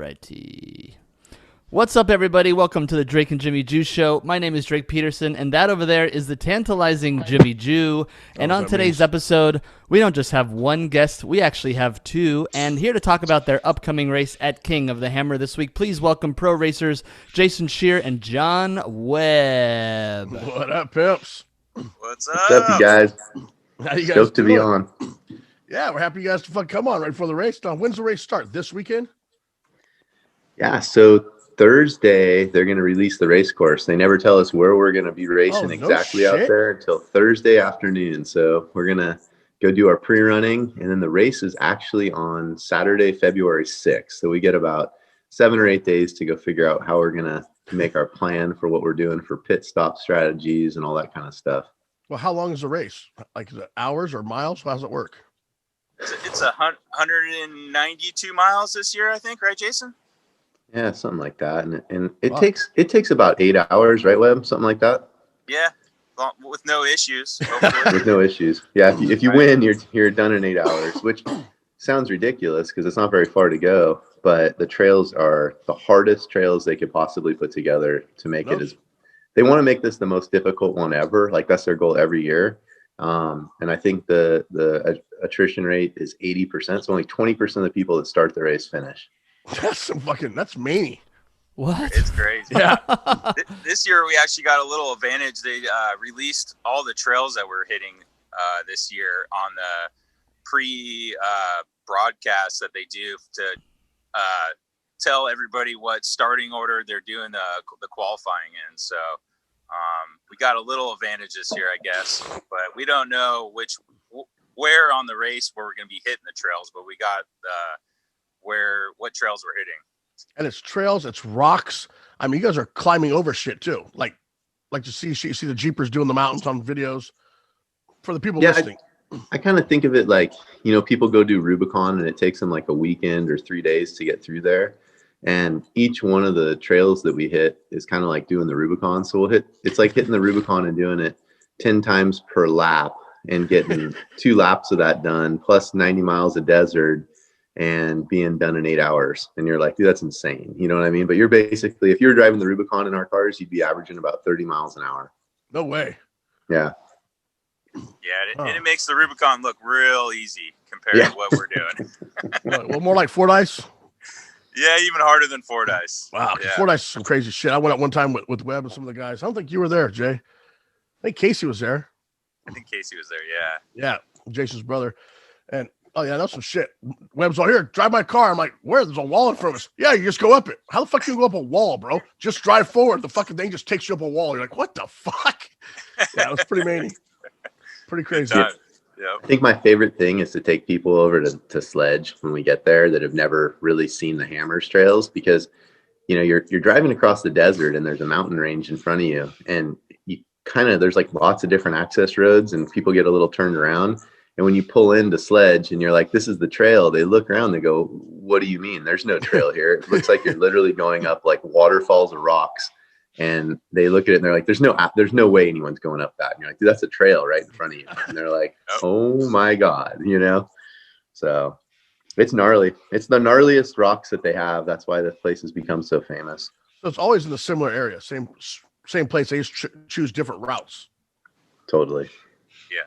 Righty. What's up, everybody? Welcome to the Drake and Jimmy Jew Show. My name is Drake Peterson, and that over there is the tantalizing Jimmy Jew. And on today's episode, we don't just have one guest, we actually have two. And here to talk about their upcoming race at King of the Hammer this week, please welcome pro racers Jason Scherer and John Webb. What up, pimps? What's What's up, you guys? How you guys Stoked to doing? be on. Yeah, we're happy you guys to come on right before the race. Now, when's the race start? This weekend? Yeah, so Thursday, they're going to release the race course. They never tell us where we're going to be racing exactly out there until Thursday afternoon. So we're going to go do our pre-running, and then the race is actually on Saturday, February 6th. So we get about 7 or 8 days to go figure out how we're going to make our plan for what we're doing for pit stop strategies and all that kind of stuff. Well, how long is the race? Like, is it hours or miles? How does it work? It's 192 miles this year, I think, right, Jason? Yeah, something like that. And it takes about 8 hours, right, Webb? Something like that. Yeah, with no issues. With no issues. Yeah, if you win, you're done in 8 hours, which sounds ridiculous because it's not very far to go. But the trails are the hardest trails they could possibly put together to make it as. They want to make this the most difficult one ever. Like, that's their goal every year. And I think the attrition rate is 80%. So only 20% of the people that start the race finish. That's many. What? It's crazy. Yeah. This year we actually got a little advantage. They released all the trails that we're hitting this year on the pre-broadcast that they do to tell everybody what starting order they're doing the qualifying in. So we got a little advantage this year, I guess, but we don't know where on the race where we're going to be hitting the trails, but we got what trails we're hitting. And it's trails, it's rocks. I mean, you guys are climbing over shit too. Like to see the Jeepers doing the mountains on videos for the people listening. I kind of think of it like, people go do Rubicon and it takes them like a weekend or 3 days to get through there. And each one of the trails that we hit is kind of like doing the Rubicon. So it's like hitting the Rubicon and doing it 10 times per lap and getting 2 laps of that done, plus 90 miles of desert and being done in 8 hours. And you're like, dude, that's insane. You know what I mean? But you're basically, if you're driving the Rubicon in our cars, you'd be averaging about 30 miles an hour. No way. Yeah. Yeah, and it makes the Rubicon look real easy compared to what we're doing. Well, more like Fordyce. Yeah, even harder than Fordyce. Wow, yeah. Fordyce is some crazy shit. I went out one time with Webb and some of the guys. I don't think you were there, Jay. I think Casey was there. I think Casey was there, yeah. Yeah, Jason's brother. And, oh, yeah, that's some shit. Webb's all, here, drive my car. I'm like, where? There's a wall in front of us. Yeah, you just go up it. How the fuck can you go up a wall, bro? Just drive forward. The fucking thing just takes you up a wall. You're like, what the fuck? Yeah, it was pretty many. Pretty crazy. Yep. I think my favorite thing is to take people over to Sledge when we get there that have never really seen the Hammers trails, because you're driving across the desert and there's a mountain range in front of you, and you there's like lots of different access roads and people get a little turned around. And when you pull into Sledge and you're like, this is the trail, they look around, they go, what do you mean? There's no trail here. It looks like you're literally going up like waterfalls of rocks. And they look at it and they're like, there's no way anyone's going up that. And you're like, dude, that's a trail right in front of you. And they're like, oh my God, So it's gnarly. It's the gnarliest rocks that they have. That's why this place has become so famous. So it's always in a similar area, same place. They just choose different routes. Totally. Yeah.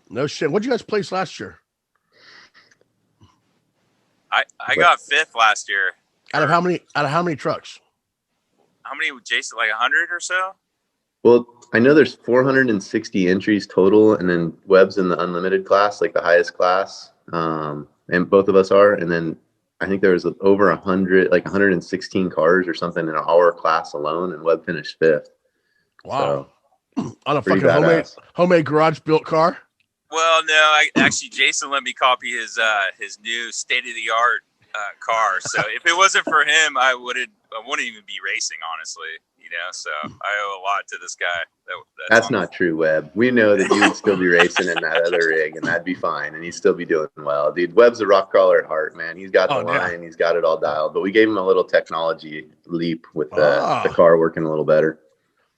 No shit. What'd you guys place last year? I got 5th last year. Out of how many trucks? How many, Jason? Like 100 or so? Well, I know there's 460 entries total, and then Webb's in the unlimited class, like the highest class, and both of us are. And then I think there was over 100, like 116 cars or something in our class alone, and Webb finished 5th. Wow! So, on a fucking homemade garage built car. Well, no, actually Jason let me copy his new state of the art car. So if it wasn't for him, I wouldn't even be racing, honestly. So I owe a lot to this guy. That's not true, Webb. We know that you would still be racing in that other rig, and that'd be fine, and he'd still be doing well, dude. Webb's a rock crawler at heart, man. He's got the line, he's got it all dialed. But we gave him a little technology leap with the car working a little better.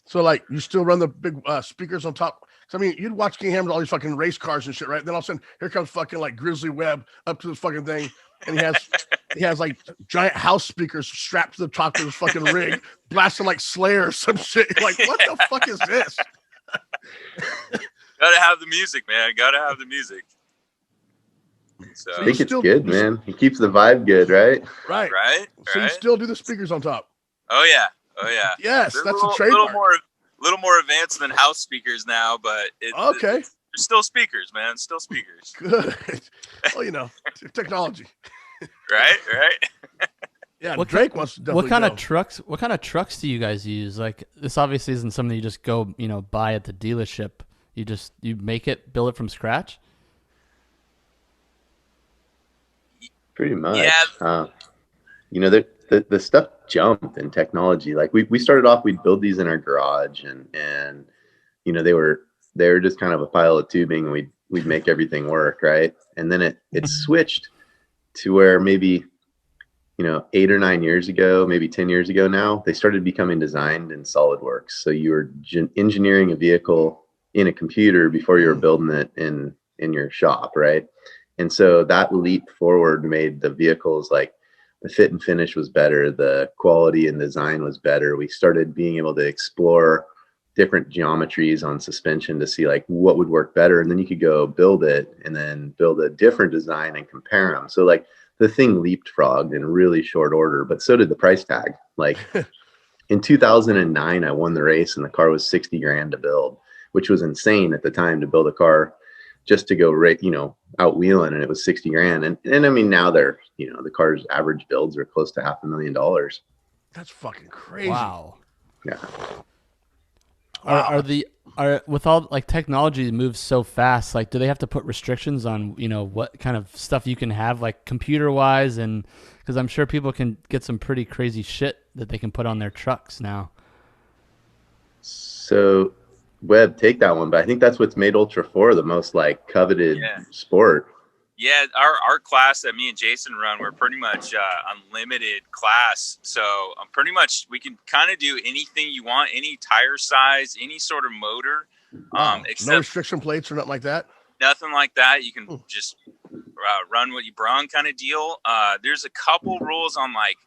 So, like, you still run the big speakers on top? Because, I mean, you'd watch King Hammer, all these fucking race cars and shit, right? Then all of a sudden, here comes fucking, like, Grizzly Webb up to this fucking thing, and he has like giant house speakers strapped to the top of his fucking rig, blasting like Slayer or some shit. You're like, what the fuck is this? Gotta have the music, man. Gotta have the music. So I think it's good, man. It keeps the vibe good, right? Right. So you still do the speakers on top? Oh yeah. Yes, They're that's a trademark. Little more advanced than house speakers now, but okay. They're still speakers, man. Still speakers. Good. Well, technology. Right. Yeah, Drake wants to definitely What kind of trucks do you guys use? Like, this obviously isn't something you just go, buy at the dealership. You make it, build it from scratch? Pretty much. Yeah. The stuff jumped in technology. Like we started off, we'd build these in our garage and they were just kind of a pile of tubing, and we'd make everything work, right? And then it switched to where maybe 8 or 9 years ago, maybe 10 years ago now, they started becoming designed in SolidWorks. So you were engineering a vehicle in a computer before you were building it in your shop, right? And so that leap forward made the vehicles, like, the fit and finish was better, the quality and design was better. We started being able to explore different geometries on suspension to see like what would work better, and then you could go build it and then build a different design and compare them. So like the thing leapfrogged in really short order, but so did the price tag. Like in 2009, I won the race, and the car was $60,000 to build, which was insane at the time to build a car just to go out wheeling, and it was $60,000. And I mean, now they're, the car's average builds are close to $500,000. That's fucking crazy. Wow. Yeah. Are with all like technology moves so fast, like, do they have to put restrictions on, what kind of stuff you can have, like computer wise? And because I'm sure people can get some pretty crazy shit that they can put on their trucks now. So Webb, take that one, but I think that's what's made Ultra 4 the most like coveted sport. Yeah, our class that me and Jason run, we're pretty much unlimited class. So pretty much we can kind of do anything you want, any tire size, any sort of motor. Except no restriction plates or nothing like that? Nothing like that. You can just run what you brung kind of deal. There's a couple rules on like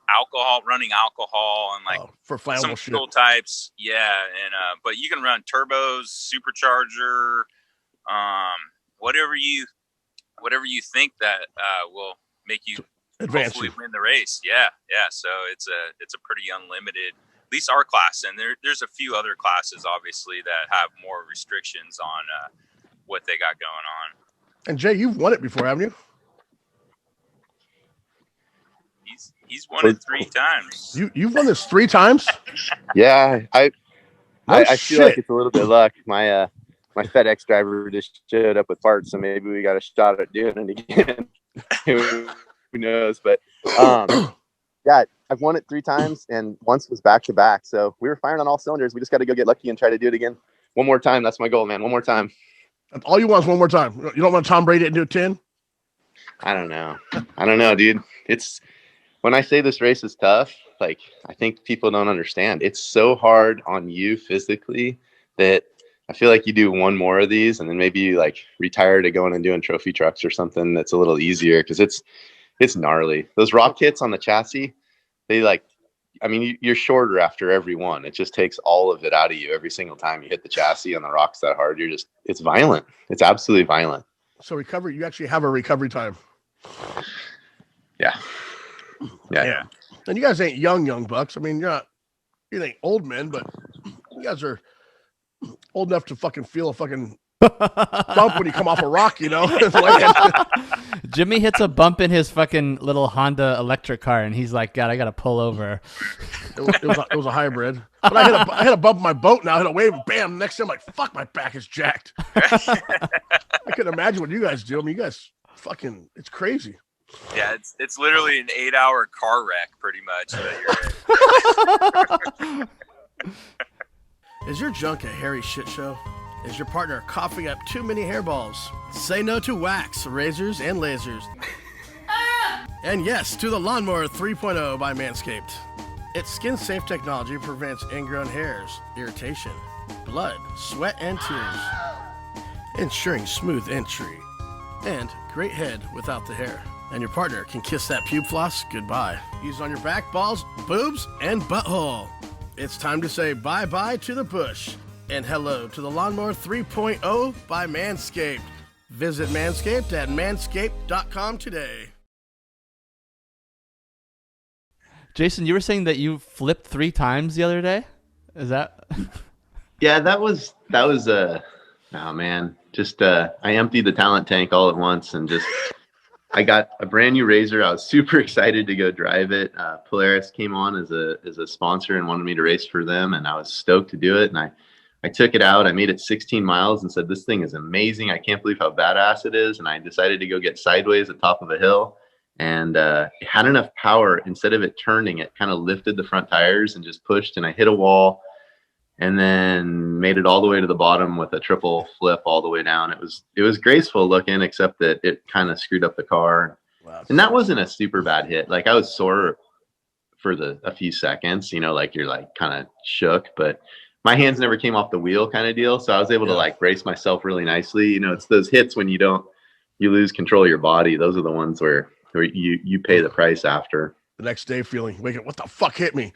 running alcohol and like for flammable some shit. fuel types. Yeah, and but you can run turbos, supercharger, whatever you think that will make you hopefully win the race. Yeah. So it's a pretty unlimited, at least our class, and there's a few other classes obviously that have more restrictions on what they got going on. And Jay, you've won it before, haven't you? He's won it 3 times. You've won this 3 times? Yeah, I feel like it's a little bit luck. My FedEx driver just showed up with parts, so maybe we got a shot at doing it again. Who knows? But yeah, I've won it 3 times, and once was back to back. So we were firing on all cylinders. We just got to go get lucky and try to do it again. One more time. That's my goal, man. One more time. That's all you want is one more time. You don't want Tom Brady to do 10? I don't know, dude. It's when I say this race is tough, like, I think people don't understand. It's so hard on you physically that I feel like you do one more of these and then maybe you like retire to going and doing trophy trucks or something that's a little easier, because it's gnarly. Those rock kits on the chassis, you're shorter after every one. It just takes all of it out of you every single time you hit the chassis on the rocks that hard. It's violent. It's absolutely violent. So recovery, you actually have a recovery time. Yeah. And you guys ain't young bucks. I mean, you ain't old men, but you guys are old enough to fucking feel a fucking bump when you come off a rock, Jimmy hits a bump in his fucking little Honda electric car, and he's like, God, I got to pull over. It was a hybrid. But I had a bump in my boat now. I hit a wave, bam, next time I'm like, fuck, my back is jacked. I couldn't imagine what you guys do. I mean, you guys fucking, it's crazy. Yeah, it's literally an 8-hour car wreck, pretty much, that you're in. Is your junk a hairy shit show? Is your partner coughing up too many hairballs? Say no to wax, razors, and lasers. And yes, to the Lawnmower 3.0 by Manscaped. Its skin-safe technology prevents ingrown hairs, irritation, blood, sweat, and tears, ensuring smooth entry and great head without the hair. and your partner can kiss that pube floss goodbye. Use it on your back, balls, boobs, and butthole. It's time to say bye-bye to the bush and hello to the Lawnmower 3.0 by Manscaped. Visit Manscaped at manscaped.com today. Jason, you were saying that you flipped 3 times the other day? Is that? Yeah, that was oh man, just I emptied the talent tank all at once and just I got a brand new Razor. I was super excited to go drive it. Polaris came on as a sponsor and wanted me to race for them, and I was stoked to do it. And I took it out. I made it 16 miles and said, this thing is amazing. I can't believe how badass it is. And I decided to go get sideways at the top of a hill. And it had enough power. Instead of it turning, it kind of lifted the front tires and just pushed. And I hit a wall and then made it all the way to the bottom with a triple flip all the way down. It was graceful looking, except that it kind of screwed up the car. Wow. And that wasn't a super bad hit. Like I was sore for a few seconds, like you're like kind of shook, but my hands never came off the wheel kind of deal. So I was able to like brace myself really nicely. It's those hits when you lose control of your body. Those are the ones where you pay the price after. The next day feeling, wake up, what the fuck hit me?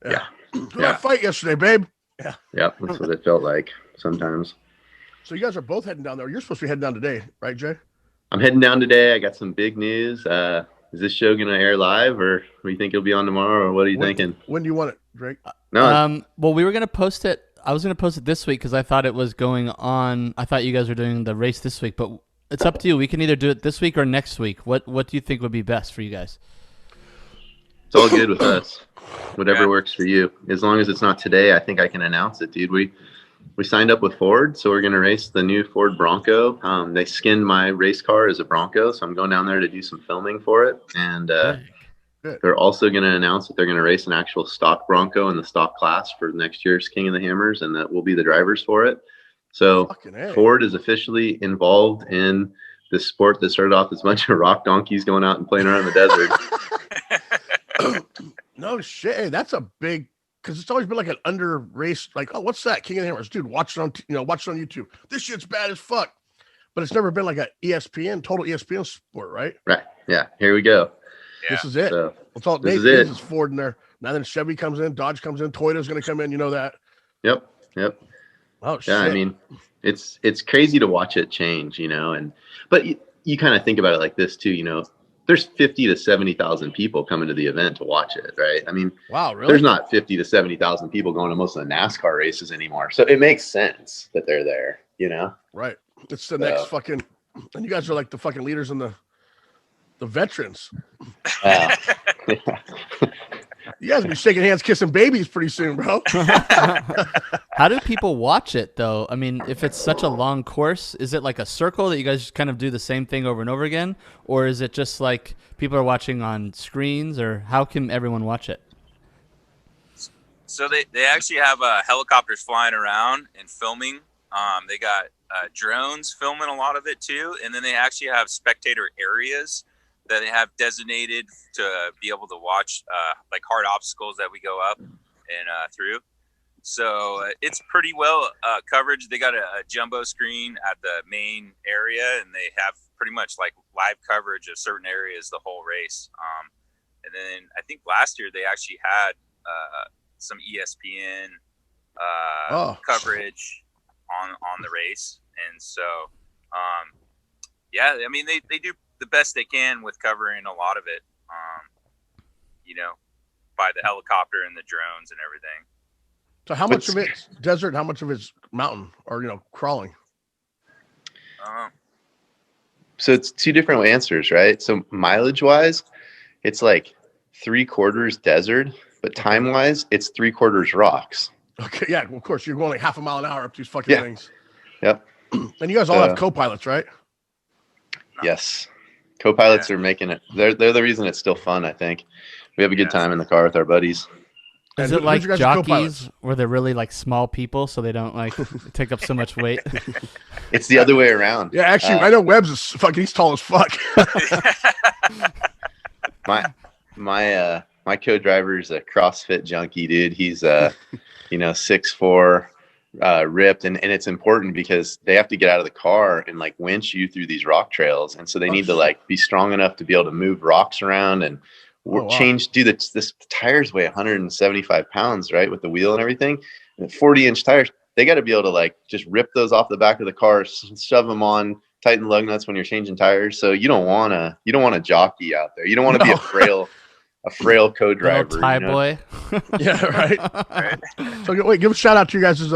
Yeah. Who did I fight yesterday, babe? Yeah. Yep. That's what it felt like sometimes. So you guys are both heading down there. You're supposed to be heading down today, right, Jay? I'm heading down today. I got some big news. Is this show going to air live, or do you think it'll be on tomorrow, or what are you thinking? When do you want it, Drake? No. Well, we were going to post it. I was going to post it this week because I thought it was going on. I thought you guys were doing the race this week, but it's up to you. We can either do it this week or next week. What do you think would be best for you guys? It's all good with us. Whatever works for you. As long as it's not today, I think I can announce it, dude. We signed up with Ford, so we're going to race the new Ford Bronco. They skinned my race car as a Bronco, so I'm going down there to do some filming for it. And they're also going to announce that they're going to race an actual stock Bronco in the stock class for next year's King of the Hammers, and that we'll be the drivers for it. So Ford is officially involved in this sport that started off as a bunch of rock donkeys going out and playing around the desert. No shit. Hey, that's a big, because it's always been like an under race, like, oh, what's that? King of the Hammers, dude. Watch it on YouTube. This shit's bad as fuck. But it's never been like a total ESPN sport, right? Right. Yeah. Here we go. Yeah. This is it. So, this is Ford in there. Now then Chevy comes in, Dodge comes in, Toyota's going to come in. You know that. Yep. Oh shit. Yeah. I mean, it's crazy to watch it change, but you kind of think about it like this too, there's 50 to 70,000 people coming to the event to watch it, right? I mean, wow, really? There's not 50 to 70,000 people going to most of the NASCAR races anymore. So it makes sense that they're there, Right. It's the next fucking, and you guys are like the fucking leaders and the veterans. You guys will be shaking hands, kissing babies pretty soon, bro. How do people watch it, though? I mean, if it's such a long course, is it like a circle that you guys just kind of do the same thing over and over again? Or is it just like people are watching on screens? Or how can everyone watch it? So they actually have helicopters flying around and filming. They got drones filming a lot of it, too. And then they actually have spectator areas that they have designated to be able to watch like hard obstacles that we go up and through. So it's pretty well coverage. They got a jumbo screen at the main area, and they have pretty much like live coverage of certain areas the whole race. And then I think last year they actually had some ESPN coverage on the race. And so, I mean, they do the best they can with covering a lot of it, by the helicopter and the drones and everything. So how much of it's desert? How much of it's mountain or, crawling? So it's two different answers, right? So mileage wise, it's like 3/4 desert, but time wise, it's 3/4 rocks. Okay. Yeah. Of course you're going like half a mile an hour up these fucking things. Yep. And you guys all have co-pilots, right? Yes. Co-pilots are making it. They're the reason it's still fun. I think we have a good time in the car with our buddies. Is it like jockeys where they're really like small people so they don't like take up so much weight? It's the other way around. Yeah, actually, I know Webb's is fucking. He's tall as fuck. My co-driver is a CrossFit junkie, dude. He's 6'4", ripped, and it's important because they have to get out of the car and like winch you through these rock trails, and so they need to like be strong enough to be able to move rocks around and this tires weigh 175 pounds, right, with the wheel and everything, and 40-inch tires. They got to be able to like just rip those off the back of the car, shove them on, tighten lug nuts when you're changing tires. So you don't want to jockey out there. You don't want to be a frail co-driver, tie boy. Yeah, right. So wait, give a shout out to you guys as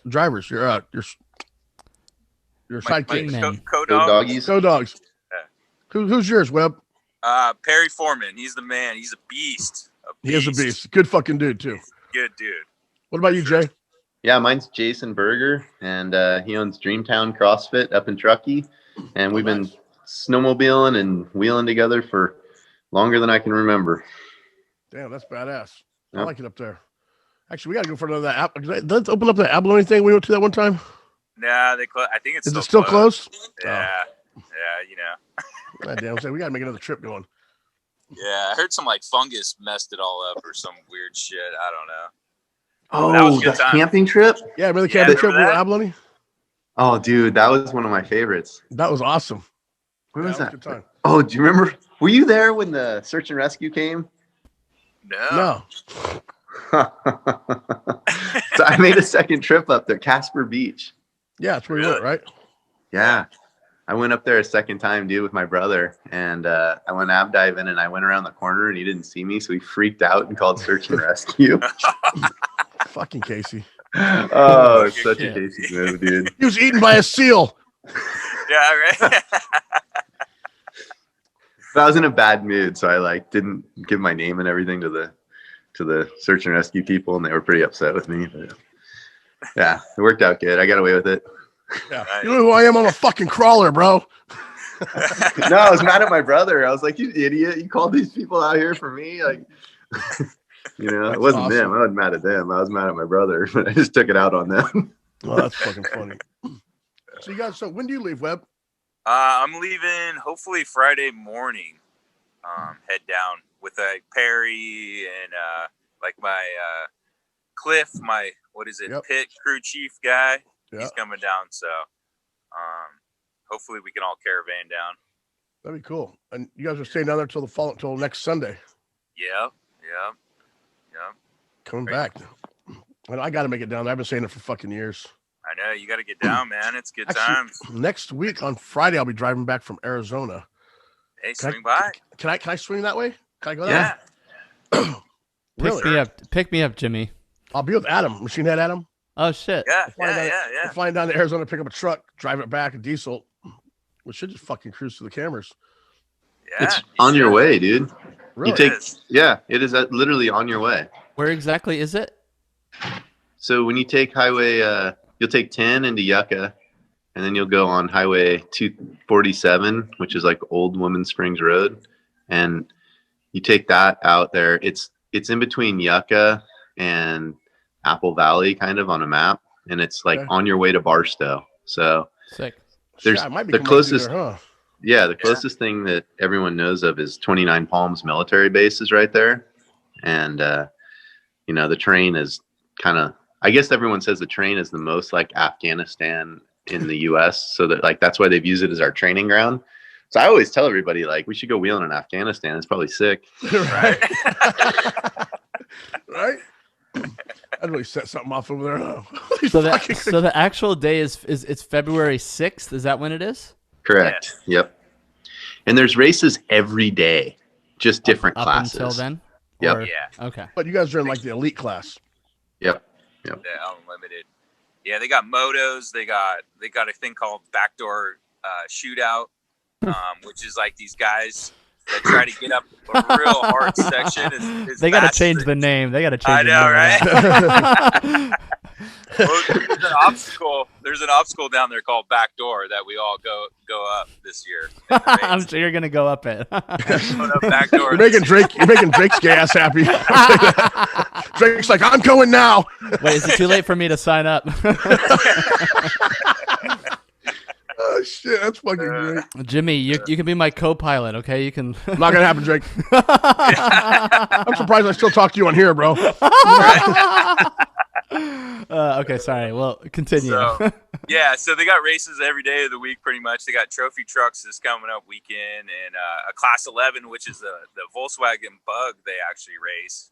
drivers. Your sidekicks, co-doggies. Co-dogs. Yeah. Who's yours, Webb? Perry Foreman. He's the man. He's a beast. He is a beast. Good fucking dude too. Good dude. What about you, Jay? Yeah, mine's Jason Berger, and he owns Dreamtown CrossFit up in Truckee, and we've been snowmobiling and wheeling together for longer than I can remember. Damn, that's badass. Yep. I like it up there. Actually, we got to go for another app. Let's open up the abalone thing we went to that one time. Nah, I think it's still closed? Yeah. Oh. Yeah, you know. God damn, so we got to make another trip going. Yeah, I heard some like fungus messed it all up or some weird shit. I don't know. Oh, the camping trip? Yeah, remember the camping trip with abalone? Oh, dude, that was one of my favorites. That was awesome. Where was that? Oh, do you remember? Were you there when the search and rescue came? No. So I made a second trip up there, Casper Beach. Yeah, that's where you went, right? Yeah. I went up there a second time, dude, with my brother, and I went ab diving, and I went around the corner, and he didn't see me, so he freaked out and called search and rescue. Fucking Casey. Oh, it's such a Casey move, dude. He was eaten by a seal. Yeah, right. But I was in a bad mood, so I like didn't give my name and everything to the search and rescue people, and they were pretty upset with me. But yeah, it worked out good. I got away with it. Yeah. You know who I am? I'm a fucking crawler, bro. No, I was mad at my brother. I was like, you idiot. You called these people out here for me? Like, you know, it wasn't them. I wasn't mad at them. I was mad at my brother, but I just took it out on them. Well, that's fucking funny. So you guys, so when do you leave, Webb? I'm leaving hopefully Friday morning. Head down with Perry and like my Cliff, my pit crew chief guy. Yep. He's coming down, so hopefully we can all caravan down. That'd be cool. And you guys are staying down there till next Sunday. Yep. Coming back. And I got to make it down there. I've been saying it for fucking years. I know, you got to get down, man. It's good times. Next week on Friday, I'll be driving back from Arizona. Hey, swing by. Can I swing that way? Can I go that way? Really? Pick me up, Jimmy. I'll be with Adam, Machine Head Adam. Oh shit. Yeah. We're flying down to Arizona, pick up a truck, drive it back, a diesel. We should just fucking cruise to the cameras. Yeah, it's on your way, dude. Really? It is literally on your way. Where exactly is it? So when you take highway, you'll take 10 into Yucca, and then you'll go on highway 247, which is like Old Woman Springs Road, and you take that out there. It's in between Yucca and Apple Valley, kind of on a map, and it's like on your way to Barstow. So sick. There's the closest. The closest thing that everyone knows of is 29 Palms military base is right there, and the terrain is kind of. I guess everyone says the terrain is the most like Afghanistan in the U.S. So that like that's why they've used it as our training ground. So I always tell everybody like we should go wheeling in Afghanistan. It's probably sick, right? Right. I'd really set something off over there. So the actual day is it's February 6th. Is that when it is? Correct. Yes. Yep. And there's races every day, just different classes. Up until then? Yep. Yeah. Okay. But you guys are in like the elite class. Yep. Yeah, unlimited. Yeah, they got motos. They got a thing called backdoor shootout, which is like these guys that try to get up a real hard section. They got to change the name. They got to change. I know, right? Well, there's an obstacle down there called backdoor that we all go up this year. I'm sure you're gonna go up it. Backdoor. You're making Drake's gay ass happy. Drake's like, I'm going now. Wait, is it too late for me to sign up? Oh shit, that's fucking great. Jimmy, you can be my co-pilot, okay? You can. Not gonna happen, Drake. I'm surprised I still talk to you on here, bro. Okay, sorry. Well, continue. So, yeah, so they got races every day of the week pretty much. They got trophy trucks this coming up weekend, and a Class 11, which is the Volkswagen Bug they actually race.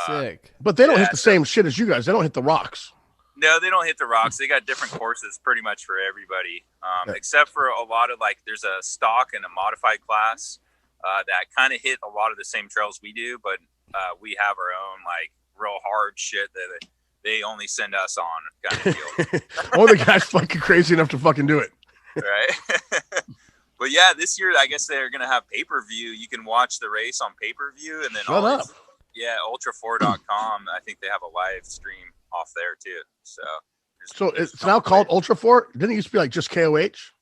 Sick. But they don't hit the same shit as you guys. They don't hit the rocks. No, they don't hit the rocks. They got different courses pretty much for everybody, except for a lot of, like, there's a stock and a modified class that kind of hit a lot of the same trails we do, but we have our own, like, real hard shit that they only send us on kind of deal. Only the guys fucking crazy enough to fucking do it. Right? But yeah, this year I guess they're gonna have pay-per-view. You can watch the race on pay-per-view, and then ultra4.com. I think they have a live stream off there too. So it's now called Ultra 4. Didn't it used to be like just KOH?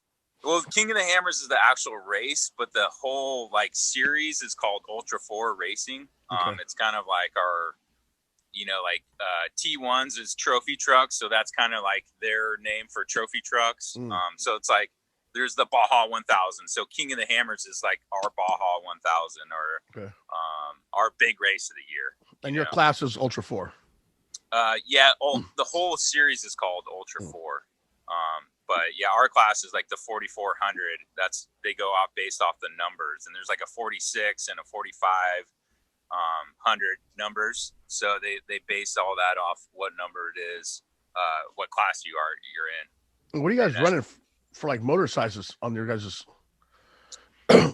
Well, King of the Hammers is the actual race, but the whole like series is called Ultra 4 Racing. Okay. It's kind of like our, T1s is trophy trucks, so that's kind of like their name for trophy trucks. So it's like there's the Baja 1000. So King of the Hammers is like our Baja 1000 or our big race of the year. And your class is Ultra 4. The whole series is called Ultra 4. But yeah, our class is like the 4400. They go off based off the numbers, and there's like a 46 and a 4500 numbers. So they base all that off what number it is, what class you're in. What are you guys running for like motor sizes on your guys'?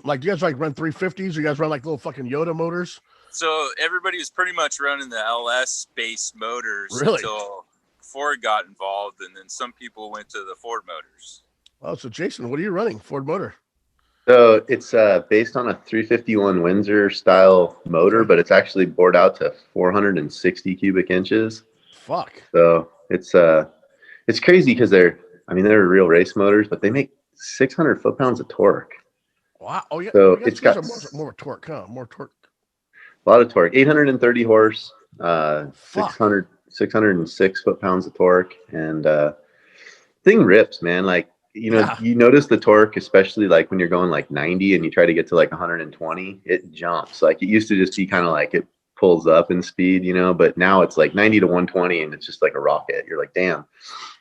Like, do you guys like run 350s? Or you guys run like little fucking Yoda motors? So everybody was pretty much running the LS based motors until Ford got involved, and then some people went to the Ford motors. Oh, so Jason, what are you running? Ford motor? So it's based on a 351 Windsor style motor, but it's actually bored out to 460 cubic inches. Fuck. So it's crazy because they're real race motors, but they make 600 foot-pounds of torque. Wow. Oh yeah. So it's got more torque, huh? More torque. A lot of torque. 830 horse, 606 foot-pounds of torque, and thing rips, man. Like, you notice the torque, especially like when you're going like 90 and you try to get to like 120, it jumps. Like, it used to just be kind of like it pulls up in speed, but now it's like 90 to 120 and it's just like a rocket. You're like, damn.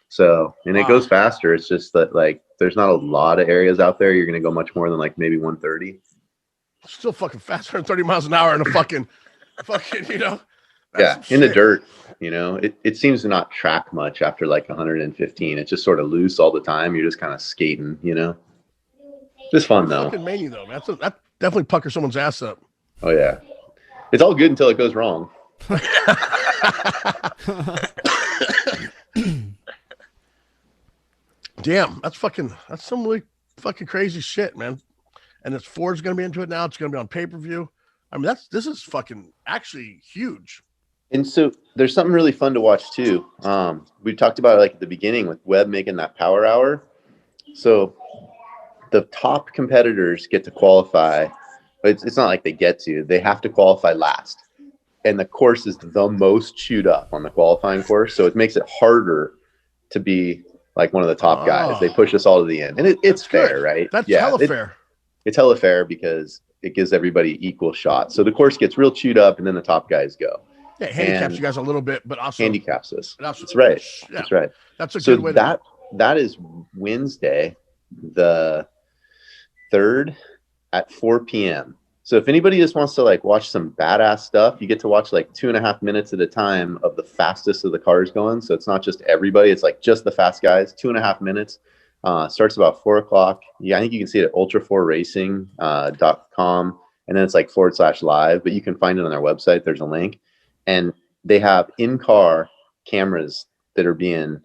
So, and it goes faster. It's just that like there's not a lot of areas out there you're going to go much more than like maybe 130. Still fucking fast, 130 miles an hour in a fucking, Yeah, in the dirt, it seems to not track much after like 115. It's just sort of loose all the time. You're just kind of skating, Just fun though. Fucking mania though, man. That definitely puckers someone's ass up. Oh yeah, it's all good until it goes wrong. Damn, that's some really fucking crazy shit, man. And it's Ford's gonna be into it now. It's gonna be on pay-per-view. I mean, this is fucking actually huge. And so there's something really fun to watch too. We talked about it like at the beginning with Webb making that power hour. So the top competitors get to qualify, but it's not like they get to. They have to qualify last. And the course is the most chewed up on the qualifying course. So it makes it harder to be like one of the top guys. They push us all to the end. And it's fair, right? That's hella fair. It's hella fair because it gives everybody equal shots. So the course gets real chewed up and then the top guys go. Yeah, handicaps you guys a little bit, but also handicaps us. That's right. Yeah. That's right. That's a good way. That is Wednesday, the 3rd at 4 p.m. So if anybody just wants to like watch some badass stuff, you get to watch like 2.5 minutes at a time of the fastest of the cars going. So it's not just everybody; it's like just the fast guys. 2.5 minutes. Starts about 4 o'clock. Yeah, I think you can see it at ultra4racing.com, and then it's like /live, but you can find it on their website. There's a link. And they have in-car cameras that are being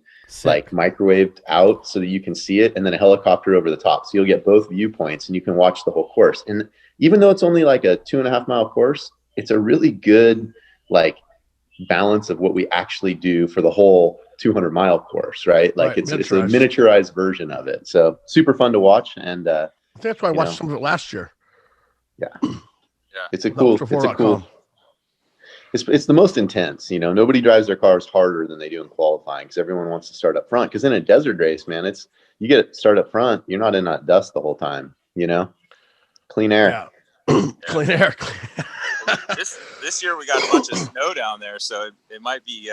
like microwaved out so that you can see it, and then a helicopter over the top. So you'll get both viewpoints and you can watch the whole course. And even though it's only like a 2.5 mile course, it's a really good like balance of what we actually do for the whole 200-mile course, right? Like it's a miniaturized version of it. So super fun to watch. And I think that's why I watched some of it last year. Yeah. It's the most intense, nobody drives their cars harder than they do in qualifying because everyone wants to start up front. Because in a desert race, man, you get to start up front. You're not in that dust the whole time, clean air. Yeah. Clean air. This year we got a bunch of snow down there. So it might be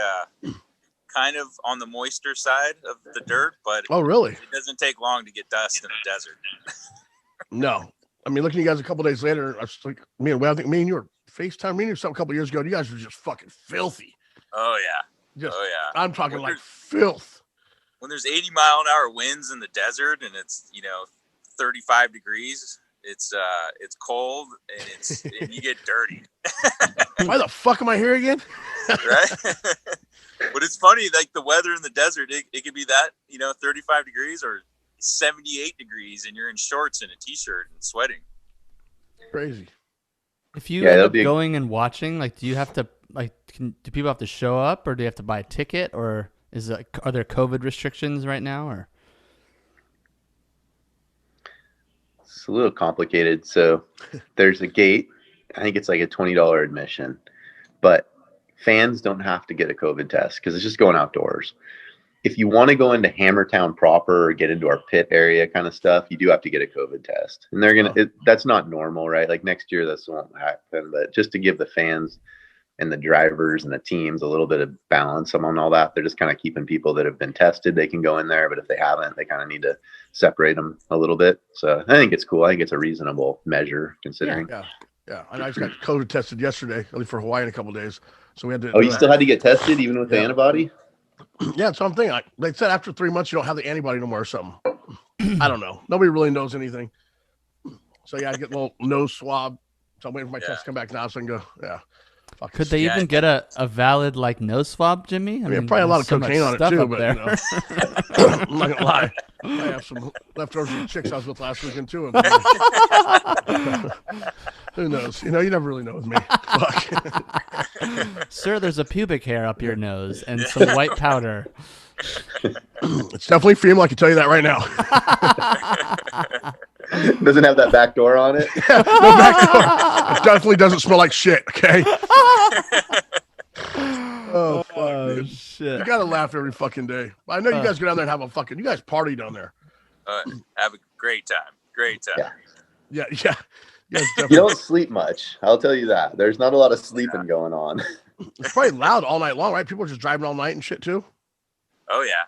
kind of on the moister side of the dirt, but Oh, really? it doesn't take long to get dust in the desert. No. I mean, looking at you guys a couple days later, I was like, I think me and you were FaceTime meeting something a couple years ago. You guys were just fucking filthy. Oh yeah. Just, oh yeah. I'm talking like filth. When there's 80-mile-an-hour winds in the desert and it's 35 degrees, it's cold and you get dirty. Why the fuck am I here again? Right. But it's funny, like the weather in the desert, it could be that 35 degrees or 78 degrees, and you're in shorts and a t-shirt and sweating. Crazy. If you end up going and watching, like, do you have to do people have to show up, or do you have to buy a ticket, or are there COVID restrictions right now, or? It's a little complicated. So there's a gate. I think it's like a $20 admission, but fans don't have to get a COVID test because it's just going outdoors. If you want to go into Hammertown proper or get into our pit area kind of stuff, you do have to get a COVID test. And they're going to, that's not normal, right? Like next year, this won't happen, but just to give the fans and the drivers and the teams a little bit of balance among all that, they're just kind of keeping people that have been tested. They can go in there, but if they haven't, they kind of need to separate them a little bit. So I think it's cool. I think it's a reasonable measure considering. Yeah. And I just got COVID tested yesterday, at least for Hawaii in a couple of days. So we had to. Oh, you still had to get tested even with the antibody? Yeah, it's something. They said after 3 months you don't have the antibody no more or something. I don't know. Nobody really knows anything. So yeah, I get a little nose swab. So I'm waiting for my test to come back now so I can go. Yeah. Could they even get a valid like nose swab, Jimmy? I mean probably a lot of cocaine on it too, but I'm not gonna lie. I have some leftovers from chicks I was with last weekend too. Who knows? You never really know with me. Fuck. Sir, there's a pubic hair up your nose and some white powder. It's definitely female. I can tell you that right now. Doesn't have that back door on it. Yeah, no back door. It definitely doesn't smell like shit. Okay. Oh fuck, dude. Shit! You gotta laugh every fucking day. I know you guys go down there and have a fucking. You guys party down there. Have a great time. Great time. Yeah. You don't sleep much. I'll tell you that. There's not a lot of sleeping going on. It's probably loud all night long, right? People are just driving all night and shit too. Oh yeah.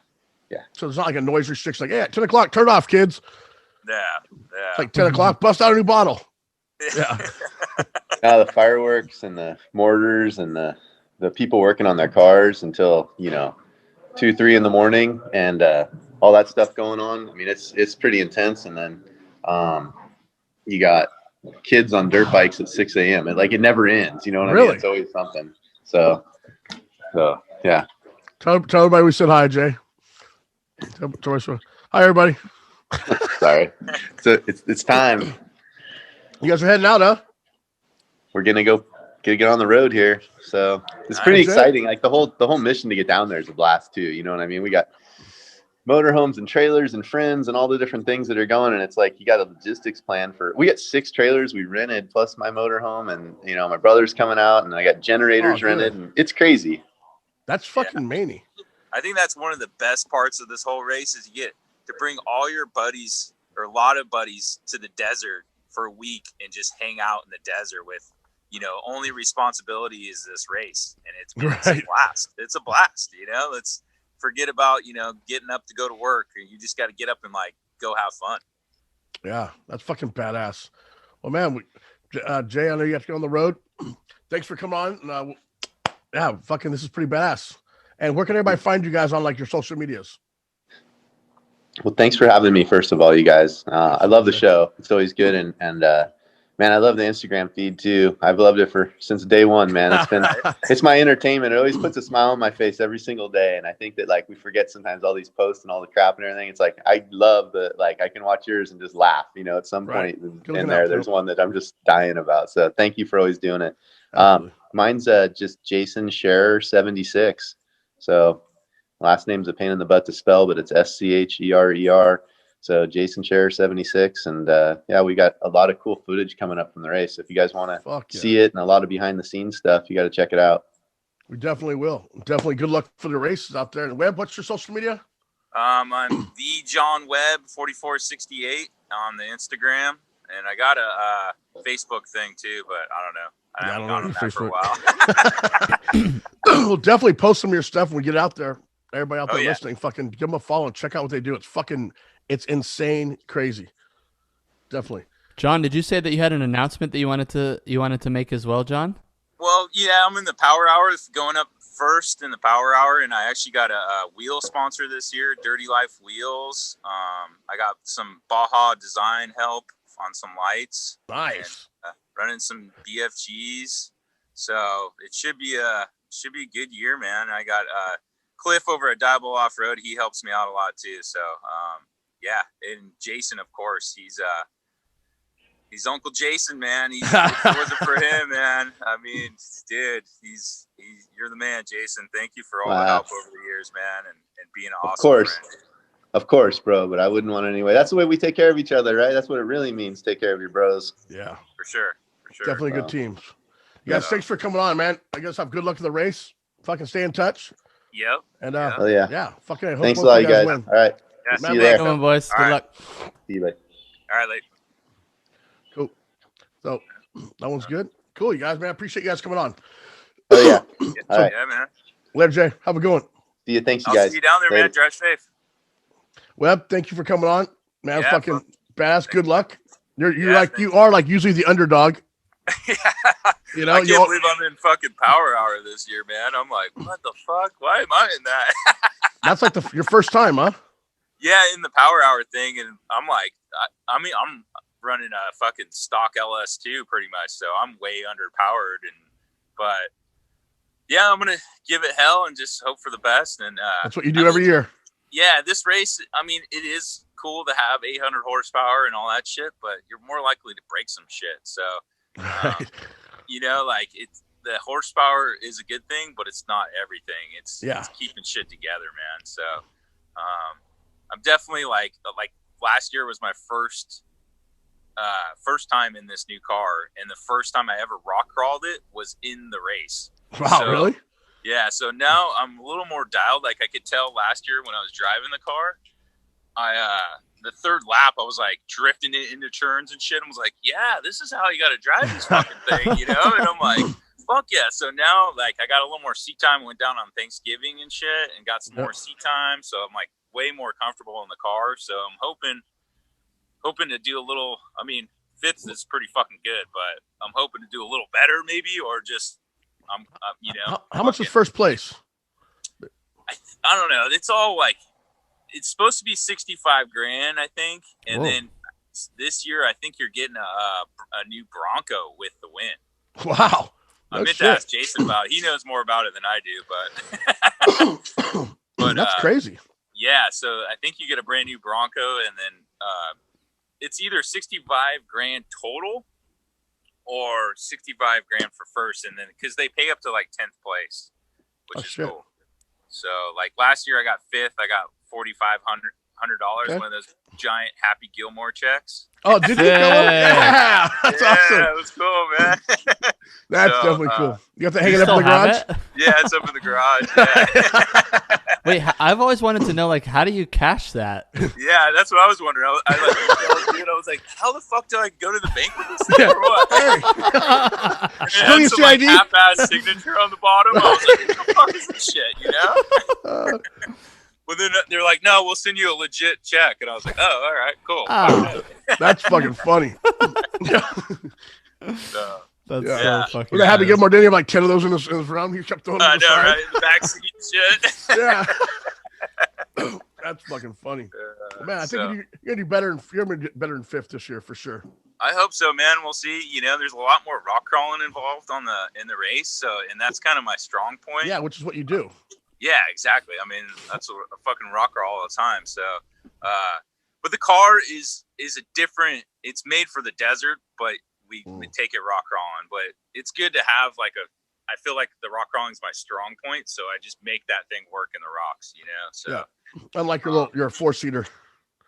So it's not like a noise restriction. Like, hey, at 10 o'clock, turn it off, kids. Yeah. It's like 10 o'clock, bust out a new bottle. Yeah. The fireworks and the mortars and the people working on their cars until 2, 3 in the morning and all that stuff going on. I mean, it's pretty intense. And then you got kids on dirt bikes at 6 a.m. It never ends. You know what I mean? It's always something. So yeah. Tell everybody we said hi, Jay. Hi, everybody. Sorry. So it's time. You guys are heading out, huh? We're gonna get on the road here. So it's pretty exciting. Like the whole mission to get down there is a blast too. You know what I mean? We got motorhomes and trailers and friends and all the different things that are going. And it's like you got a logistics plan we got 6 trailers we rented plus my motorhome, and my brother's coming out, and I got generators rented, and it's crazy. That's fucking many. I think that's one of the best parts of this whole race is you get to bring all your buddies or a lot of buddies to the desert for a week and just hang out in the desert with, only responsibility is this race. And it's a blast. It's a blast, Let's forget about, getting up to go to work. You just got to get up and go have fun. Yeah, that's fucking badass. Well, man, Jay, I know you have to get on the road. Thanks for coming on. This is pretty badass. And where can everybody find you guys on your social medias? Well, thanks for having me. First of all, you guys, I love the show. It's always good. And man, I love the Instagram feed too. I've loved it since day one, man. It's my entertainment. It always puts a smile on my face every single day. And I think that we forget sometimes all these posts and all the crap and everything. It's I love I can watch yours and just laugh, at some point in there, there's one that I'm just dying about. So thank you for always doing it. Mine's just Jason Scherer 76. So last name's a pain in the butt to spell, but it's Scherer. So Jason Scherer 76. And we got a lot of cool footage coming up from the race. If you guys want to see it and a lot of behind the scenes stuff, you got to check it out. We definitely will. Definitely good luck for the races out there. And Webb, what's your social media? I'm the John Webb 4468 on the Instagram. And I got a Facebook thing too, but I don't know. I haven't gone on that for a while. We'll definitely post some of your stuff when we get out there. Everybody out there listening, fucking give them a follow and check out what they do. It's insane, crazy. Definitely. John, did you say that you had an announcement that you wanted to make as well, John? Well, yeah, I'm in the Power Hour. It's going up first in the Power Hour, and I actually got a wheel sponsor this year, Dirty Life Wheels. I got some Baja design help on some lights. Nice. And, running some BFGs, so it should be a good year, man. I got Cliff over at Diable Off Road. He helps me out a lot too. So yeah, and Jason, of course, he's Uncle Jason, man. If it wasn't for him, man, I mean, dude, you're the man, Jason. Thank you for all the help over the years, man, and being an awesome friend. Of course, bro, but I wouldn't want it anyway. That's the way we take care of each other, right? That's what it really means. Take care of your bros. Yeah, for sure. Definitely good teams. You guys, thanks for coming on, man. I guess have good luck in the race. Fucking stay in touch. Yep. And fucking. Thanks a lot, you guys. Win. All right. Yeah, see you there. Come on, boys. Good luck. See you later. All right, later. Cool. So that one's good. Cool, you guys, man. I appreciate you guys coming on. Oh yeah. All right. Yeah, man. Later, Jay. Have a good one. See you. Thanks, you I'll guys. see you down there, later. man. Drive safe. Webb, thank you for coming on, man. Yeah, fucking badass. Good luck. You are like usually the underdog. Yeah. You know, I can't believe I'm in fucking Power Hour this year, man. I'm like, what the fuck? Why am I in that? That's like your first time, huh? Yeah, in the Power Hour thing, and I'm like, I mean, I'm running a fucking stock LS2 pretty much, so I'm way underpowered, but yeah, I'm gonna give it hell and just hope for the best. And that's what you do every year. Yeah, this race, I mean, it is cool to have 800 horsepower and all that shit, but you're more likely to break some shit. So, you know, like the horsepower is a good thing, but it's not everything. It's keeping shit together, man. So, I'm definitely like last year was my first time in this new car, and the first time I ever rock crawled it was in the race. Wow, so, really? Yeah, so now I'm a little more dialed. Like I could tell last year when I was driving the car, the third lap I was like drifting it into turns and shit. I was like, yeah, this is how you got to drive this fucking thing, you know? And I'm like, fuck yeah. So now like I got a little more seat time. Went down on Thanksgiving and shit, and got some more seat time. So I'm like way more comfortable in the car. So I'm hoping to do a little. I mean, fifth is pretty fucking good, but I'm hoping to do a little better maybe, or just. You know, how much is first place? I don't know. It's all like, it's supposed to be 65 grand, I think. And then this year, I think you're getting a new Bronco with the win. Wow. I meant to ask Jason about it. He knows more about it than I do, but that's crazy. Yeah. So I think you get a brand new Bronco, and then it's either 65 grand total or 65 grand for first, and then because they pay up to like 10th place, which is cool. So like last year I got fifth, I got $4,500, one of those giant Happy Gilmore checks. Oh, did you? Yeah, that's awesome. That was cool, man. That's definitely cool. You got to hang it up in the garage? Yeah, it's up in the garage. Yeah. Wait, I've always wanted to know, like, how do you cash that? Yeah, that's what I was wondering. I was like, how the fuck do I go to the bank with this thing or what? Still use your ID? Half-ass signature on the bottom. I was like, what the fuck is this shit, you know? Well, then they're like, no, we'll send you a legit check. And I was like, oh, all right, cool. Oh, that's fucking funny. That's so fucking well, they had to give more. Didn't he have like 10 of those in his round? He kept throwing them. I know, right? In the backseat shit. Yeah. That's fucking funny. Man, I think you're going to do better. You're going to get better in fifth this year for sure. I hope so, man. We'll see. You know, there's a lot more rock crawling involved in the race. So, and that's kind of my strong point. Yeah, which is what you do. Yeah, exactly. I mean, that's a fucking rock crawl all the time. So, but the car is a different. It's made for the desert, but we take it rock crawling. But it's good to have like I feel like the rock crawling is my strong point, so I just make that thing work in the rocks, you know. So unlike your 4-seater.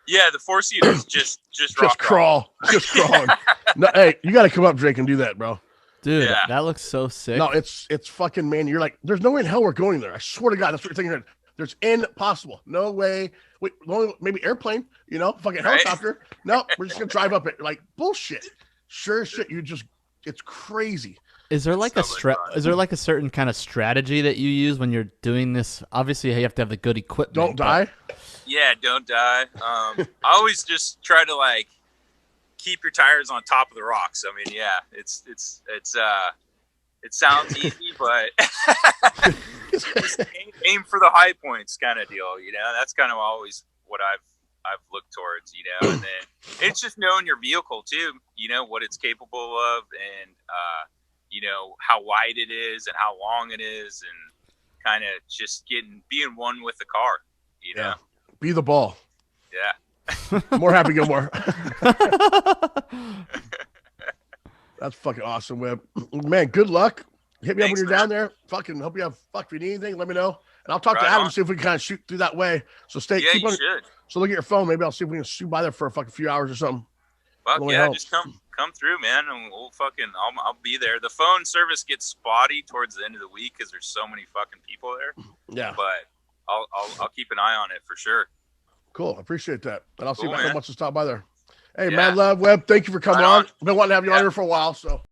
Yeah, the 4-seater is just rock crawl, just crawling. No, hey, you got to come up, Drake, and do that, bro. Dude, that looks so sick. No, it's fucking, man. You're like, there's no way in hell we're going there. I swear to God, that's what you're thinking. There's impossible. No way. Wait, maybe airplane, you know, fucking helicopter. No, we're just gonna drive up it. Like bullshit. Sure as shit. It's crazy. Is there like a It's totally fun. is there like a certain kind of strategy that you use when you're doing this? Obviously, you have to have the good equipment. Don't die. Yeah, don't die. I always just try to like keep your tires on top of the rocks. I mean, yeah, it sounds easy, but just aim for the high points kind of deal. You know, that's kind of always what I've looked towards. You know, and then it's just knowing your vehicle too. You know what it's capable of, and you know how wide it is and how long it is, and kind of just being one with the car. You know, be the ball. Yeah. More Happy Gilmore. That's fucking awesome, Webb. Man, good luck. Hit me up when you're down there. Fucking hope you have if you need anything, let me know. And I'll talk to Adam, see if we can kind of shoot through that way. So keep on. So look at your phone. Maybe I'll see if we can shoot by there for a fucking few hours or something. Fuck yeah, just come through, man, and we'll I'll be there. The phone service gets spotty towards the end of the week because there's so many fucking people there. Yeah. But I'll keep an eye on it for sure. Cool. I appreciate that. And I'll see if I wants to stop by there. Hey, Yeah. Mad Love, Webb, thank you for coming on. I've been wanting to have you on here for a while, so.